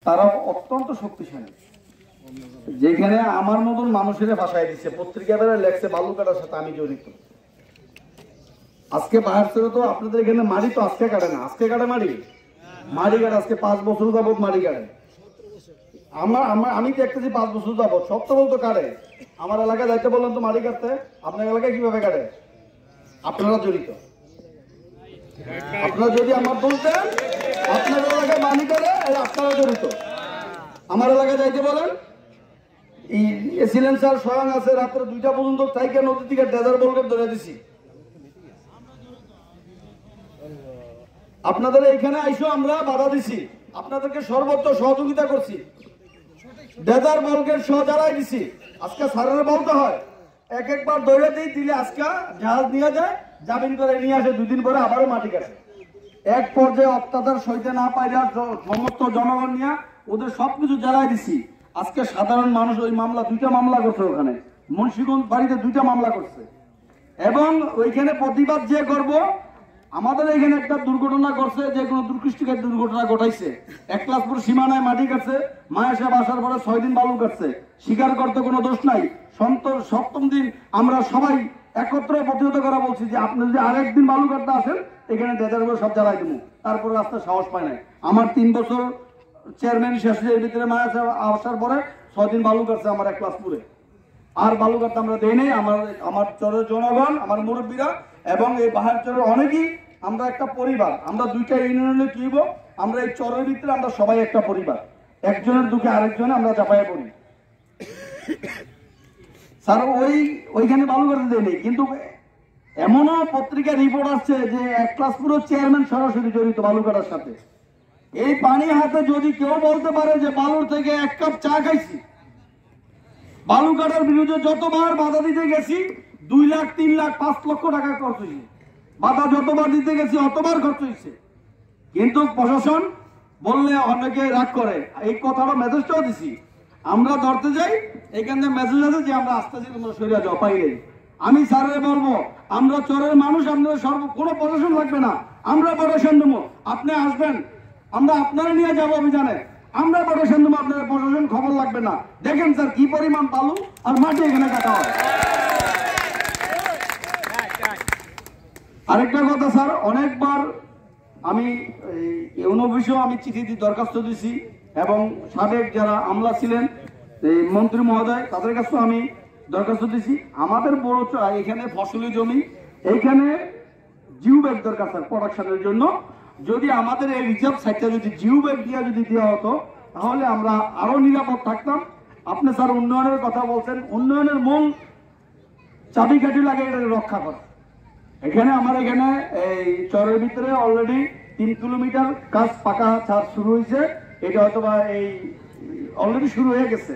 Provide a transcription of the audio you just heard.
তারা অত্যন্ত শক্তিশালী। যেখানে আমার মতন মানুষের ভাষায় দিচ্ছে, পত্রিকা দ্বারা লেখছে বালুকাটার সাথে আমি জড়িত। আজকে বাহার ছিল তো আপনাদের এখানে মাড়ি তো আজকে কাটে না, আজকে কাটে মাড়ি কাটে আজকে 5 বছর যাবত মাড়ি কাটে। আমি দেখতেছি 5 বছর যাবত সপ্তাহ তো কাটে। আমার এলাকায় যাইতে বললাম তো মাড়ি কাটতে, আপনার এলাকায় কিভাবে কাটে? আপনারা জড়িত। আপনারা যদি আমার বলতেন আপনার এলাকায় মানি করে আপনারা জড়িত। আমার এলাকায় যাইতে বলেন, এসিলেন স্যার স্বয়ং আছে রাত্রে 2টা পর্যন্ত তাইকে নদী থেকে ডেজার বলকে ধরে দিছি। আপনাদের এইখানে আইসো আমরা বাধা দিছি, আপনাদেরকে সর্বোচ্চ সহযোগিতা করছি, ডেজার বলকে জ্বালাই দিছি। আজকে স্যারের বলতে হয় একবার দৌড়ে দিলে আজকে জাহাজ নিয়ে যায়, জামিন করে নিয়ে আসে, 2 দিন পরে আবারও মাটি কাটে। এক পর্যায়ে অত্যাচার সইতে না পাইরা সমস্ত জনগণ নিয়ে ওদের সবকিছু জ্বালাই দিছি। আজকে সাধারণ মানুষ ওই মামলা 2টা মামলা করছে, ওখানে মুন্সিগঞ্জ বাড়িতে 2টা মামলা করছে। এবং ওইখানে প্রতিবাদ যে করব, আমাদের এখানে একটা দুর্ঘটনা করছে, যে কোনো দুর্কৃষ্টিকার দুর্ঘটনা ঘটাইছে। 1 সীমানায় মাটি কাটছে, মায়া সাহেব আসার পরে 6 দিন বালু কাটছে, স্বীকার করতে কোনো দোষ নাই। 7ম দিন আমরা সবাই একত্রে প্রতিহত করা বলছি যে আপনি যদি আরেকদিন বালু কাটতে আসেন এখানে ডেজার সব জ্বালাই দেবো। তারপরে রাস্তা সাহস পায় নাই। আমার 3 বছর চেয়ারম্যান শেষ হয়ে ভিতরে মায়া সাহেব আসার পরে 6 দিন বালু কাটছে আমার 1 পুরে। আর বালু কাটতে আমরা দেই নাই। আমার চরের জনগণ, আমার মুরব্বীরা এবং এই বাহার চরের অনেকেই, আমরা একটা পরিবার। আমরা 2টা ইউনিয়নে কিনবো, আমরা এই চরের ভিতরে আমরা সবাই একটা পরিবার। একজনের দুঃখে আরেকজনে আমরা চাপাইয়া পড়ি। স্যার ওইখানে বালু কাটতে দেয় নেই, কিন্তু এমনও পত্রিকা রিপোর্ট আসছে যে 1 পুরো চেয়ারম্যান সরাসরি জড়িত বালু কাটার সাথে। এই পানি হাতে যদি কেউ বলতে পারে যে বালুর থেকে 1 কাপ চা খাইছি, বালু কাটার বিরুদ্ধে যতবার বাধা দিতে গেছি 2 লাখ 3 লাখ 5 লক্ষ টাকা খরচ হয়েছে। বাধা যতবার দিতে গেছি অতবার খরচ হয়েছে। কিন্তু প্রশাসন বললে অনেকে রাগ করে, এই কথাটা মেসেজটাও দিছি। আমরা ধরতে যাই, এখানে মেসেজ আছে যে আমরা আসতেছি, তোমরা সরিয়া যাও, পাইলে। আমি স্যারের বলবো আমরা চরের মানুষ, আপনাদের কোনো প্রশাসন লাগবে না, আমরা প্রশাসন দেবো। আপনি আসবেন, আমরা আপনারা নিয়ে যাবো অভিযানে, আমরা প্রশাসন দেবো, আপনাদের প্রশাসন খবর লাগবে না। দেখেন স্যার কি পরিমাণ বালু আর মাটি এখানে কাটা হয়। আরেকটা কথা স্যার, অনেকবার আমি ইউনো বিষয়ে আমি চিঠি দরখাস্ত দিছি এবং সাবেক যারা আমলা ছিলেন মন্ত্রী মহোদয় তাদের কাছেও আমি দরখাস্ত দিছি। আমাদের বড় এখানে ফসলি জমি, এইখানে জিও ব্যাগ দরকার স্যার প্রোডাকশনের জন্য। যদি আমাদের এই রিজার্ভ সাইটটা যদি জিও ব্যাগ দিয়ে যদি দেওয়া হতো তাহলে আমরা আরো নিরাপদ থাকতাম। আপনি স্যার উন্নয়নের কথা বলছেন, উন্নয়নের মূল চাবিকাঠি লাগে এটা রক্ষা করা। এখানে আমার এখানে এই চরের ভিতরে অলরেডি 3 কিলোমিটার কাজ পাকা ছাদ শুরু হয়েছে, এটা হয়তো বা এই অলরেডি শুরু হয়ে গেছে।